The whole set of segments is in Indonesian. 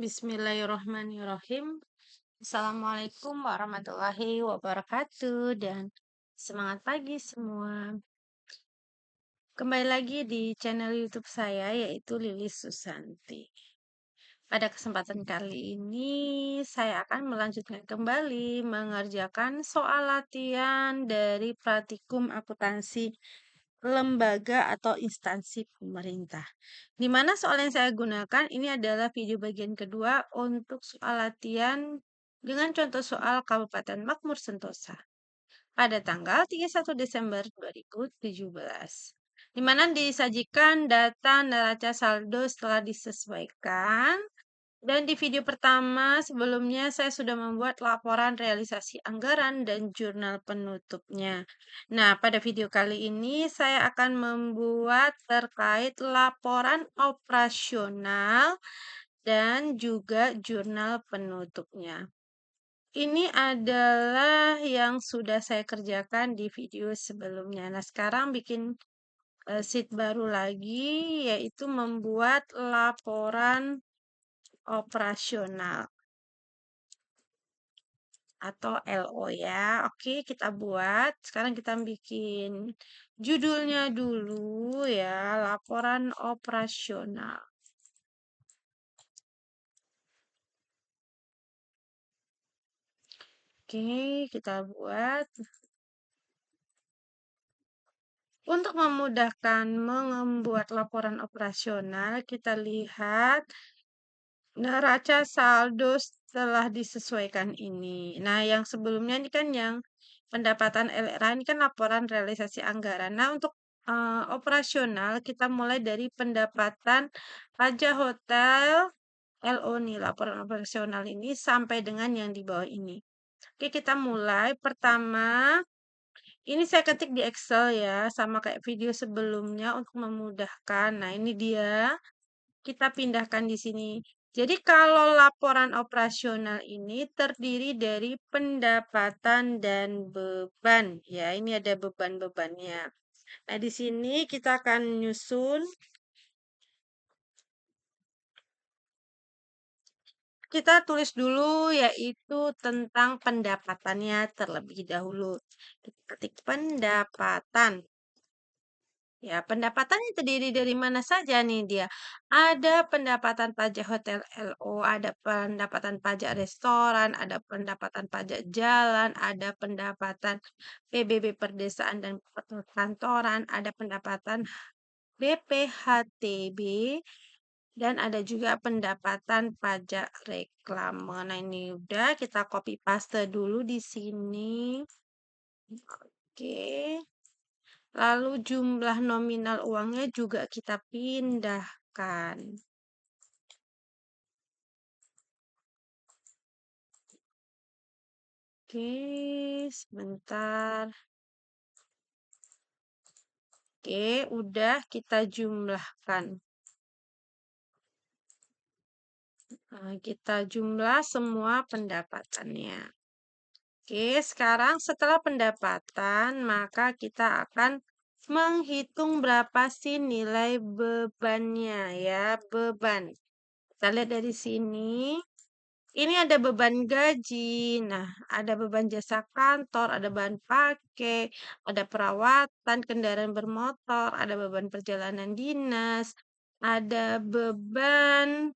Bismillahirrahmanirrahim. Assalamualaikum warahmatullahi wabarakatuh dan semangat pagi semua. Kembali lagi di channel YouTube saya yaitu Lilis Susanti. Pada kesempatan kali ini saya akan melanjutkan kembali mengerjakan soal latihan dari Praktikum Akuntansi lembaga atau instansi pemerintah. Di mana soal yang saya gunakan ini adalah video bagian kedua untuk soal latihan dengan contoh soal Kabupaten Makmur Sentosa pada tanggal 31 Desember 2017. Di mana disajikan data neraca saldo setelah disesuaikan. Dan di video pertama sebelumnya saya sudah membuat laporan realisasi anggaran dan jurnal penutupnya. Nah, pada video kali ini saya akan membuat terkait laporan operasional dan juga jurnal penutupnya. Ini adalah yang sudah saya kerjakan di video sebelumnya. Nah, sekarang bikin sheet baru lagi, yaitu membuat laporan operasional atau LO ya. Oke, kita buat. Sekarang kita bikin judulnya dulu ya, laporan operasional. Oke, kita buat. Untuk memudahkan membuat laporan operasional, kita lihat neraca saldo setelah disesuaikan ini. Nah, yang sebelumnya ini kan yang pendapatan LRA ini kan laporan realisasi anggaran. Nah, untuk operasional kita mulai dari pendapatan pajak hotel LO nih, laporan operasional ini sampai dengan yang di bawah ini. Oke, kita mulai. Pertama, ini saya ketik di Excel ya, sama kayak video sebelumnya untuk memudahkan. Nah, ini dia. Kita pindahkan di sini. Jadi kalau laporan operasional ini terdiri dari pendapatan dan beban ya. Ini ada beban-bebannya. Nah, di sini kita akan nyusun. Kita tulis dulu yaitu tentang pendapatannya terlebih dahulu. Kita ketik pendapatan. Ya, pendapatannya terdiri dari mana saja nih dia? Ada pendapatan pajak hotel LO, ada pendapatan pajak restoran, ada pendapatan pajak jalan, ada pendapatan PBB perdesaan dan perkantoran, ada pendapatan BPHTB, dan ada juga pendapatan pajak reklame. Nah, ini udah kita copy paste dulu di sini. Oke. Lalu jumlah nominal uangnya juga kita pindahkan. Oke, sebentar. Oke, udah kita jumlahkan. Nah, kita jumlah semua pendapatannya. Oke, sekarang setelah pendapatan, maka kita akan menghitung berapa sih nilai bebannya ya, beban. Kita lihat dari sini. Ini ada beban gaji, nah ada beban jasa kantor, ada bahan pakai, ada perawatan kendaraan bermotor, ada beban perjalanan dinas, ada beban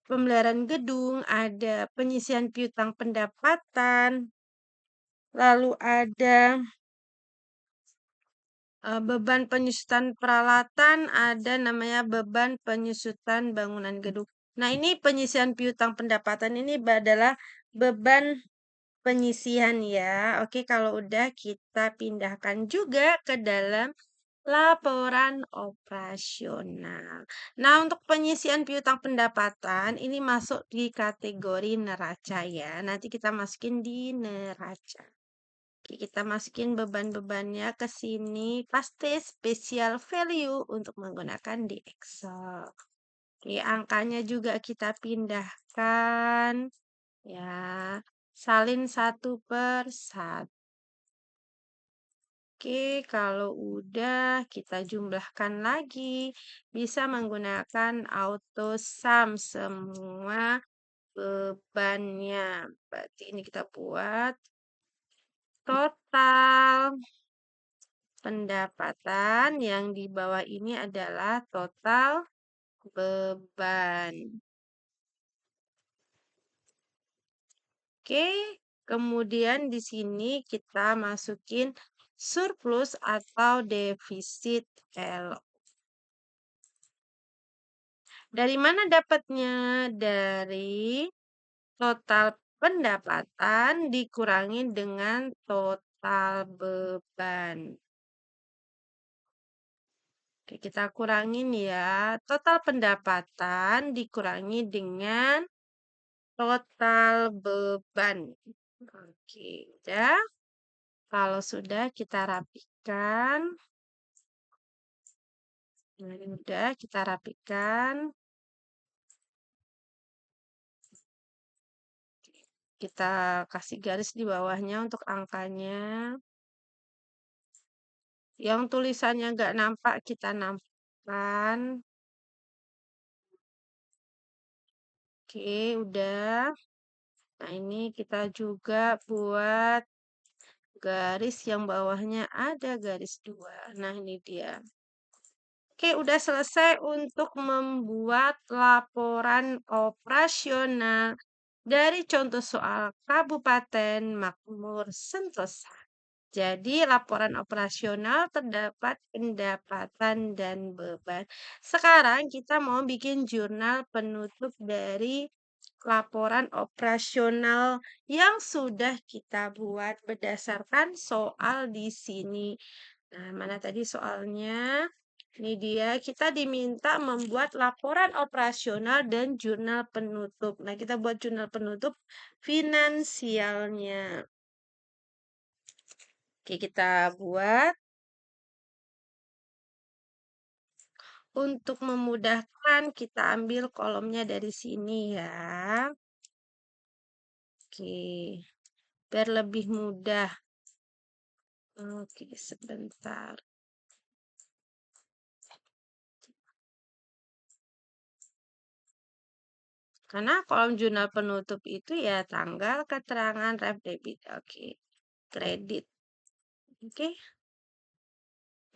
pemeliharaan gedung, ada penyisian piutang pendapatan, lalu ada beban penyusutan peralatan, ada namanya beban penyusutan bangunan gedung. Nah, ini penyisian piutang pendapatan ini adalah beban penyisihan ya. Oke, kalau udah kita pindahkan juga ke dalam laporan operasional. Nah, untuk penyisian piutang pendapatan ini masuk di kategori neraca ya. Nanti kita masukin di neraca. Oke, kita masukin beban-bebannya ke sini. Paste special value untuk menggunakan di Excel. Oke, angkanya juga kita pindahkan. Ya, salin 1/1. Oke, kalau udah kita jumlahkan lagi. Bisa menggunakan auto sum semua bebannya. Berarti ini kita buat total pendapatan yang di bawah ini adalah total beban. Oke, kemudian di sini kita masukin surplus atau defisit L. Dari mana dapatnya? Dari total pendapatan dikurangi dengan total beban. Oke, kita kurangin ya. Total pendapatan dikurangi dengan total beban. Oke, udah. Kalau sudah kita rapikan. Nah, ini udah kita rapikan. Kita kasih garis di bawahnya untuk angkanya. Yang tulisannya nggak nampak, kita nampakkan. Oke, udah. Nah, ini kita juga buat garis yang bawahnya ada garis 2. Nah, ini dia. Oke, udah selesai untuk membuat laporan operasional dari contoh soal Kabupaten Makmur Sentosa. Jadi, laporan operasional terdapat pendapatan dan beban. Sekarang kita mau bikin jurnal penutup dari laporan operasional yang sudah kita buat berdasarkan soal di sini. Nah, mana tadi soalnya? Ini dia, kita diminta membuat laporan operasional dan jurnal penutup. Nah, kita buat jurnal penutup finansialnya. Oke, kita buat. Untuk memudahkan, kita ambil kolomnya dari sini ya. Oke, biar lebih mudah. Oke, sebentar. Karena kolom jurnal penutup itu ya tanggal, keterangan, ref, debit. Oke, kredit. Oke.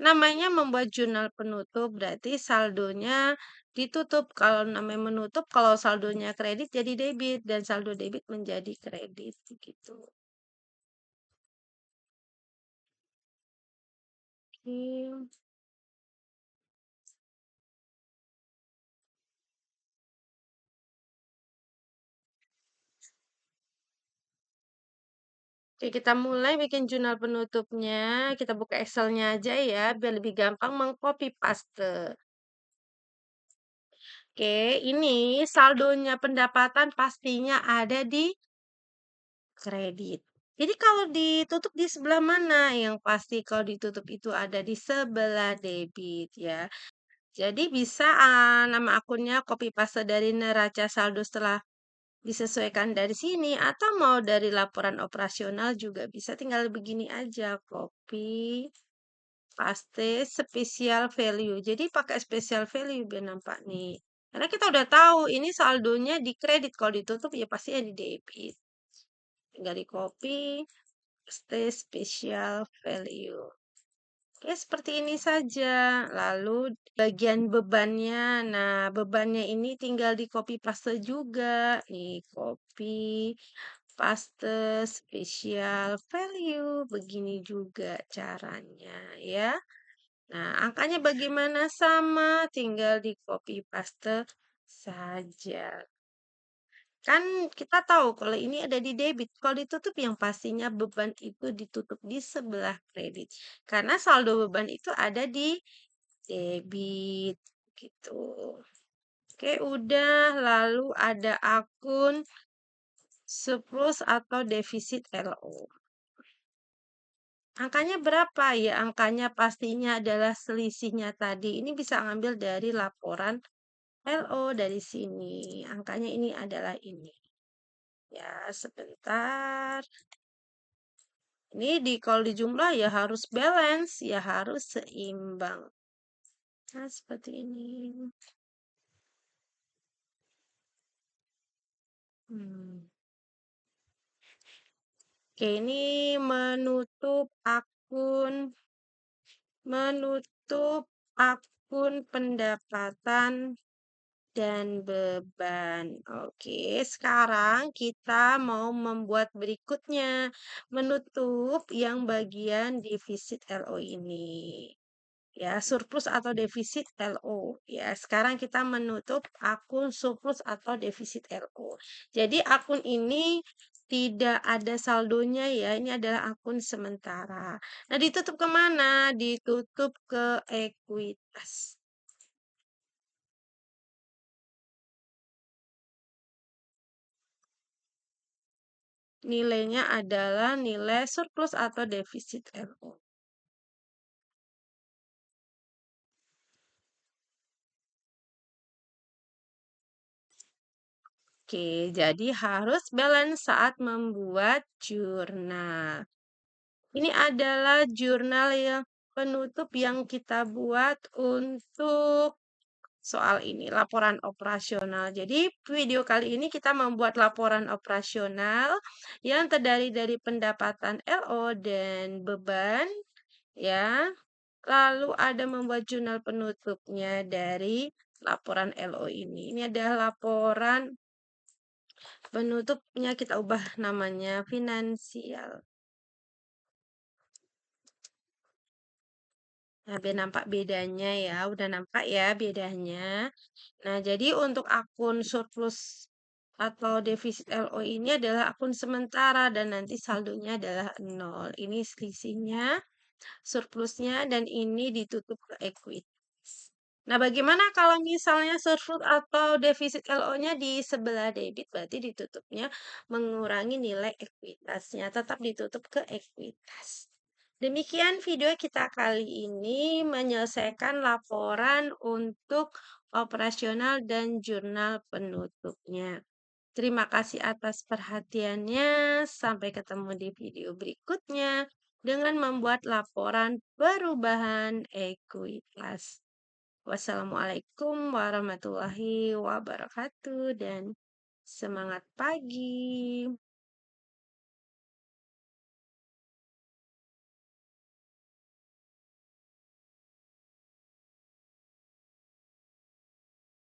Namanya membuat jurnal penutup, berarti saldonya ditutup. Kalau namanya menutup, kalau saldonya kredit jadi debit, dan saldo debit menjadi kredit. Gitu. Oke. Oke, kita mulai bikin jurnal penutupnya. Kita buka Excel-nya aja ya, biar lebih gampang mengcopy paste. Oke, ini saldonya pendapatan pastinya ada di kredit. Jadi kalau ditutup di sebelah mana? Yang pasti kalau ditutup itu ada di sebelah debit ya. Jadi bisa nama akunnya copy paste dari neraca saldo setelah disesuaikan dari sini atau mau dari laporan operasional juga bisa, tinggal begini aja, copy paste special value. Jadi pakai special value biar nampak nih. Karena kita udah tahu ini saldonya di kredit, kalau ditutup ya pasti ya di debit. Tinggal di copy paste special value. Oke, seperti ini saja. Lalu bagian bebannya. Nah, bebannya ini tinggal di copy paste juga. Nih, copy paste special value. Begini juga caranya ya. Nah, angkanya bagaimana? Sama, tinggal di copy paste saja. Kan kita tahu kalau ini ada di debit, kalau ditutup yang pastinya beban itu ditutup di sebelah kredit. Karena saldo beban itu ada di debit gitu. Oke, udah. Lalu ada akun surplus atau defisit LO. Angkanya berapa ya? Angkanya pastinya adalah selisihnya tadi. Ini bisa ngambil dari laporan LO dari sini. Angkanya ini adalah ini. Ya, sebentar. Ini kalau dijumlah ya harus balance, ya harus seimbang. Nah, seperti ini. Hmm. Oke, ini menutup akun menutup akun pendapatan dan beban. Oke, sekarang kita mau membuat berikutnya, menutup yang bagian defisit LO ini. Ya, surplus atau defisit LO. Ya, sekarang kita menutup akun surplus atau defisit LO. Jadi akun ini tidak ada saldonya ya, ini adalah akun sementara. Nah, ditutup kemana? Ditutup ke ekuitas. Nilainya adalah nilai surplus atau defisit LO. Oke, jadi harus balance saat membuat jurnal. Ini adalah jurnal yang penutup yang kita buat untuk soal ini, laporan operasional. Jadi, video kali ini kita membuat laporan operasional yang terdiri dari pendapatan LO dan beban, ya. Lalu ada membuat jurnal penutupnya dari laporan LO ini. Ini adalah laporan penutupnya, kita ubah namanya finansial. Nah, biar nampak bedanya ya, udah nampak ya bedanya. Nah, jadi untuk akun surplus atau defisit LO ini adalah akun sementara dan nanti saldonya adalah 0. Ini selisihnya, surplusnya, dan ini ditutup ke ekuitas. Nah, bagaimana kalau misalnya surplus atau defisit LO-nya di sebelah debit, berarti ditutupnya mengurangi nilai ekuitasnya, tetap ditutup ke ekuitas. Demikian video kita kali ini menyelesaikan laporan untuk operasional dan jurnal penutupnya. Terima kasih atas perhatiannya. Sampai ketemu di video berikutnya dengan membuat laporan perubahan ekuitas. Wassalamualaikum warahmatullahi wabarakatuh dan semangat pagi.